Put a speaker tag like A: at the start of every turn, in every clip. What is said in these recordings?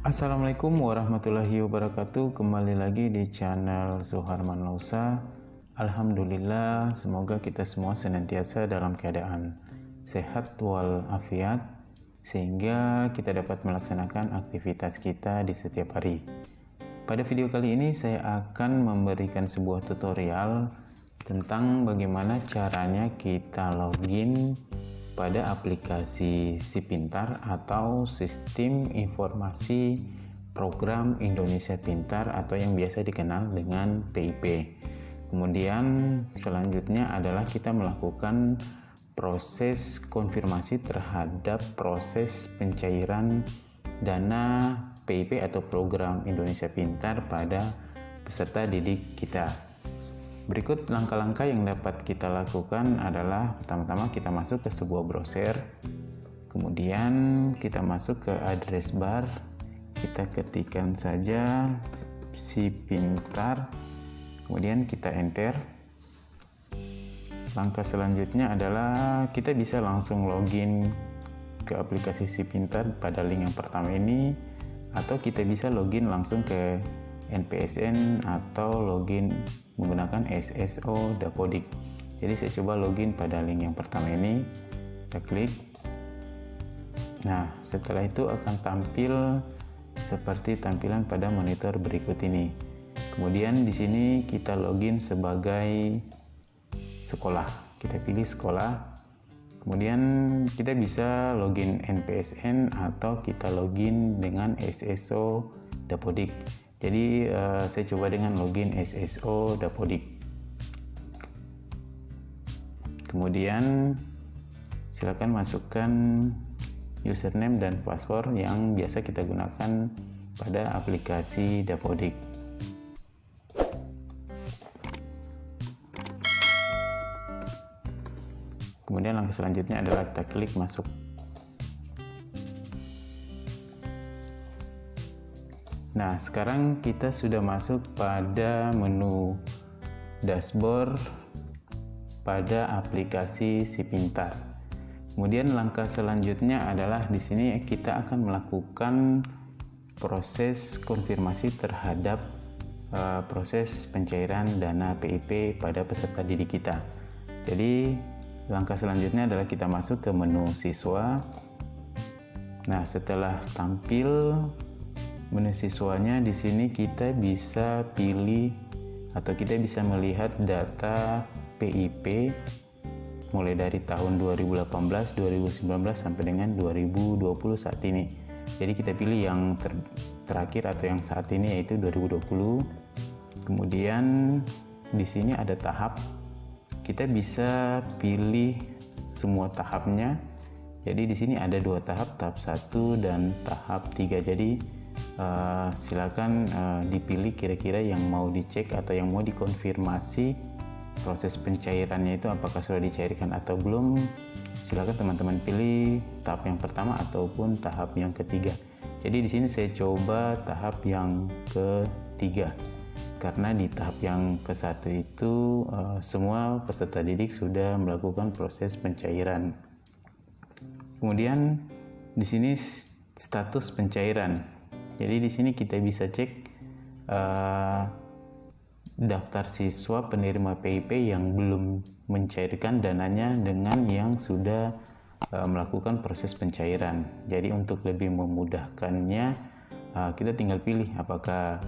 A: Assalamualaikum warahmatullahi wabarakatuh. Kembali lagi di channel Suharman Lausa. Alhamdulillah, semoga kita semua senantiasa dalam keadaan sehat walafiat sehingga kita dapat melaksanakan aktivitas kita di setiap hari. Pada video kali ini saya akan memberikan sebuah tutorial tentang bagaimana caranya kita login pada aplikasi Si Pintar atau Sistem Informasi Program Indonesia Pintar atau yang biasa dikenal dengan PIP. Kemudian selanjutnya adalah kita melakukan proses konfirmasi terhadap proses pencairan dana PIP atau Program Indonesia Pintar pada peserta didik kita. Berikut langkah-langkah yang dapat kita lakukan adalah pertama-tama kita masuk ke sebuah browser, kemudian kita masuk ke address bar, kita ketikkan saja Si Pintar, kemudian kita enter. Langkah selanjutnya adalah kita bisa langsung login ke aplikasi Si Pintar pada link yang pertama ini, atau kita bisa login langsung ke NPSN atau login menggunakan SSO Dapodik. Jadi saya coba login pada link yang pertama ini, kita klik. Nah, setelah itu akan tampil seperti tampilan pada monitor berikut ini. Kemudian di sini kita login sebagai sekolah. Kita pilih sekolah. Kemudian kita bisa login NPSN atau kita login dengan SSO Dapodik. Jadi saya coba dengan login SSO Dapodik. Kemudian silakan masukkan username dan password yang biasa kita gunakan pada aplikasi Dapodik. Kemudian langkah selanjutnya adalah kita klik masuk. Nah, sekarang kita sudah masuk pada menu dashboard pada aplikasi Si Pintar. Kemudian langkah selanjutnya adalah di sini kita akan melakukan proses konfirmasi terhadap proses pencairan dana PIP pada peserta didik kita. Jadi, langkah selanjutnya adalah kita masuk ke menu siswa. Nah, setelah tampil menu siswanya, di sini kita bisa pilih atau kita bisa melihat data PIP mulai dari tahun 2018, 2019 sampai dengan 2020 saat ini. Jadi kita pilih yang terakhir atau yang saat ini, yaitu 2020. Kemudian di sini ada tahap. Kita bisa pilih semua tahapnya. Jadi di sini ada dua tahap, tahap 1 dan tahap 3. Jadi silakan dipilih kira-kira yang mau dicek atau yang mau dikonfirmasi proses pencairannya itu apakah sudah dicairkan atau belum. Silakan teman-teman pilih tahap yang pertama ataupun tahap yang ketiga. Jadi di sini saya coba tahap yang ketiga karena di tahap yang ke-1 itu semua peserta didik sudah melakukan proses pencairan. Kemudian di sini status pencairan. Jadi di sini kita bisa cek daftar siswa penerima PIP yang belum mencairkan dananya dengan yang sudah melakukan proses pencairan. Jadi untuk lebih memudahkannya, kita tinggal pilih apakah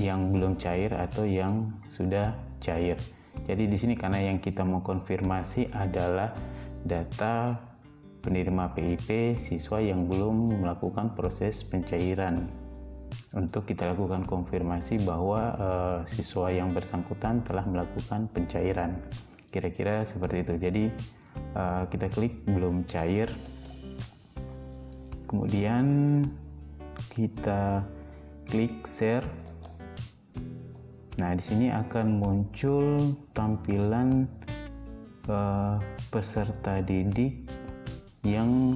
A: yang belum cair atau yang sudah cair. Jadi di sini karena yang kita mau konfirmasi adalah data penerima PIP siswa yang belum melakukan proses pencairan. Untuk kita lakukan konfirmasi bahwa siswa yang bersangkutan telah melakukan pencairan. Kira-kira seperti itu. Jadi kita klik belum cair. Kemudian kita klik share. Nah, di sini akan muncul tampilan peserta didik yang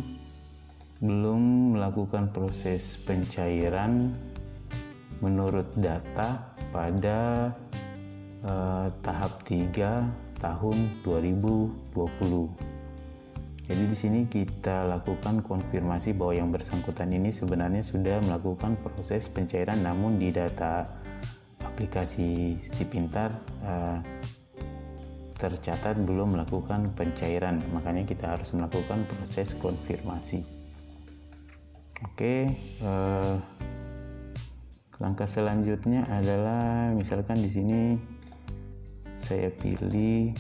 A: belum melakukan proses pencairan menurut data pada tahap 3 tahun 2020. Jadi di sini kita lakukan konfirmasi bahwa yang bersangkutan ini sebenarnya sudah melakukan proses pencairan, namun di data aplikasi Si Pintar tercatat belum melakukan pencairan, makanya kita harus melakukan proses konfirmasi. Oke, langkah selanjutnya adalah misalkan di sini saya pilih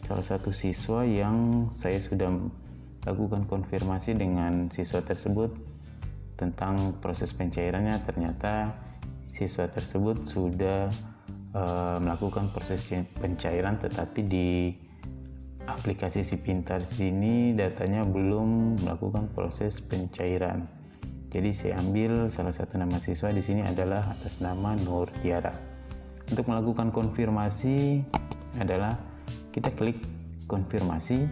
A: salah satu siswa yang saya sudah lakukan konfirmasi dengan siswa tersebut tentang proses pencairannya. Ternyata siswa tersebut sudah melakukan proses pencairan, tetapi di aplikasi Si Pintar sini datanya belum melakukan proses pencairan. Jadi saya ambil salah satu nama siswa di sini adalah atas nama Nur Tiara. Untuk melakukan konfirmasi adalah kita klik konfirmasi.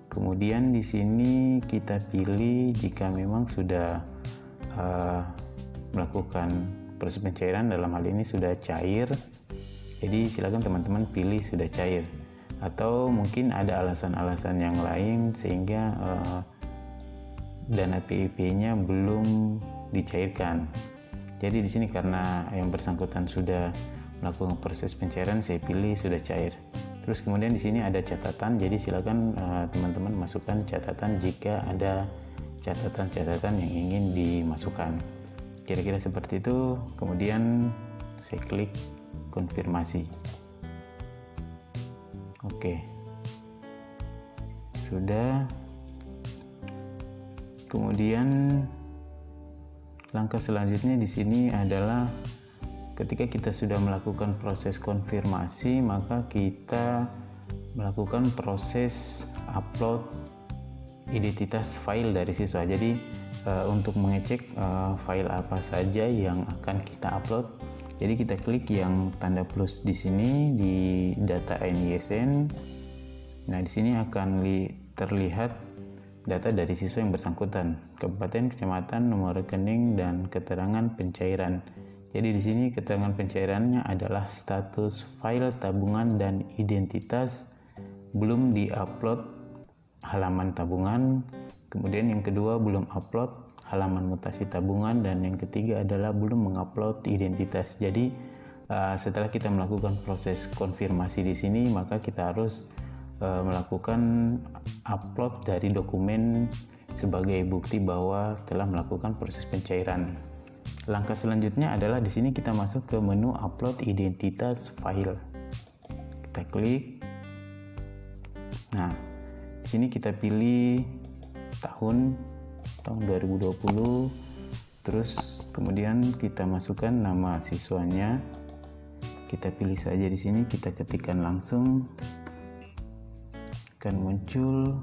A: Kemudian di sini kita pilih jika memang sudah melakukan proses pencairan, dalam hal ini sudah cair. Jadi silakan teman-teman pilih sudah cair, atau mungkin ada alasan-alasan yang lain sehingga dana PIP-nya belum dicairkan. Jadi di sini karena yang bersangkutan sudah melakukan proses pencairan, saya pilih sudah cair. Terus kemudian di sini ada catatan, jadi silakan teman-teman masukkan catatan jika ada catatan-catatan yang ingin dimasukkan. Kira-kira seperti itu. Kemudian saya klik konfirmasi. Oke, sudah. Kemudian langkah selanjutnya di sini adalah ketika kita sudah melakukan proses konfirmasi, maka kita melakukan proses upload identitas file dari siswa. Jadi untuk mengecek file apa saja yang akan kita upload, jadi kita klik yang tanda plus di sini di data NISN. Nah, di sini akan terlihat data dari siswa yang bersangkutan, kabupaten, kecamatan, nomor rekening, dan keterangan pencairan. Jadi di sini keterangan pencairannya adalah status file tabungan dan identitas, belum diupload halaman tabungan. Kemudian yang kedua belum upload halaman mutasi tabungan, dan yang ketiga adalah belum mengupload identitas. Jadi setelah kita melakukan proses konfirmasi di sini, maka kita harus melakukan upload dari dokumen sebagai bukti bahwa telah melakukan proses pencairan. Langkah selanjutnya adalah di sini kita masuk ke menu upload identitas file. Kita klik. Nah, di sini kita pilih tahun 2020, terus kemudian kita masukkan nama siswanya. Kita pilih saja di sini, kita ketikkan langsung, akan muncul.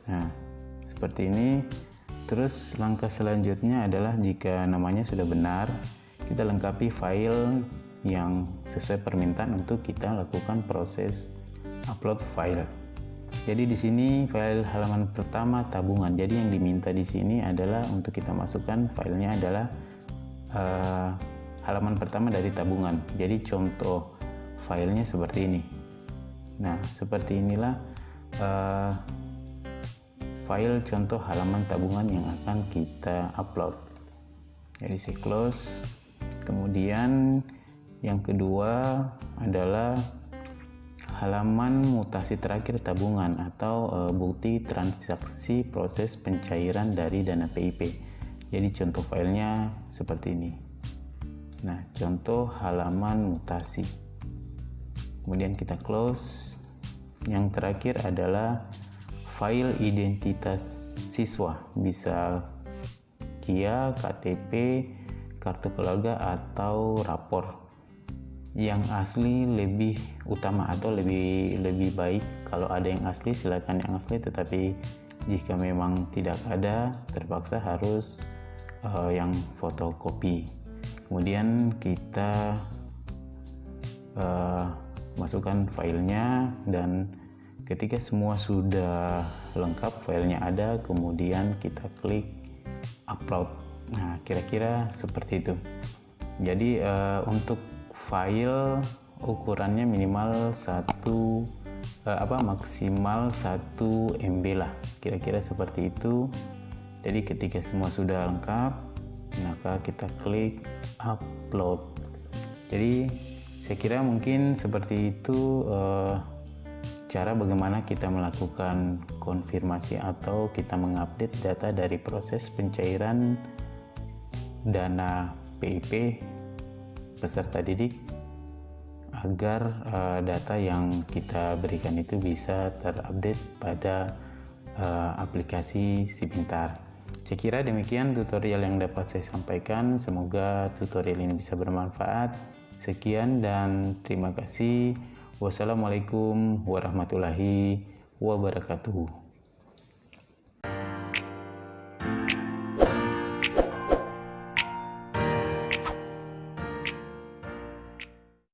A: Nah, seperti ini. Terus langkah selanjutnya adalah jika namanya sudah benar, kita lengkapi file yang sesuai permintaan untuk kita lakukan proses upload file. Jadi di sini file halaman pertama tabungan. Jadi yang diminta di sini adalah untuk kita masukkan filenya adalah halaman pertama dari tabungan. Jadi contoh filenya seperti ini. Nah, seperti inilah file contoh halaman tabungan yang akan kita upload. Jadi saya close. Kemudian yang kedua adalah halaman mutasi terakhir tabungan atau bukti transaksi proses pencairan dari dana PIP. Jadi contoh filenya seperti ini. Nah, contoh halaman mutasi. Kemudian kita close. Yang terakhir adalah file identitas siswa, bisa KIA, KTP, kartu keluarga, atau rapor. Yang asli lebih utama atau lebih baik. Kalau ada yang asli silakan yang asli, tetapi jika memang tidak ada terpaksa harus yang fotokopi. Kemudian kita masukkan filenya, dan ketika semua sudah lengkap, filenya ada, kemudian kita klik upload. Nah, kira-kira seperti itu. Jadi untuk file ukurannya minimal maksimal 1 MB lah, kira-kira seperti itu. Jadi ketika semua sudah lengkap, maka kita klik upload. Jadi saya kira mungkin seperti itu cara bagaimana kita melakukan konfirmasi atau kita mengupdate data dari proses pencairan dana PIP peserta didik agar data yang kita berikan itu bisa terupdate pada aplikasi Si Pintar. Saya kira demikian tutorial yang dapat saya sampaikan. Semoga tutorial ini bisa bermanfaat. Sekian dan terima kasih. Wassalamualaikum warahmatullahi wabarakatuh.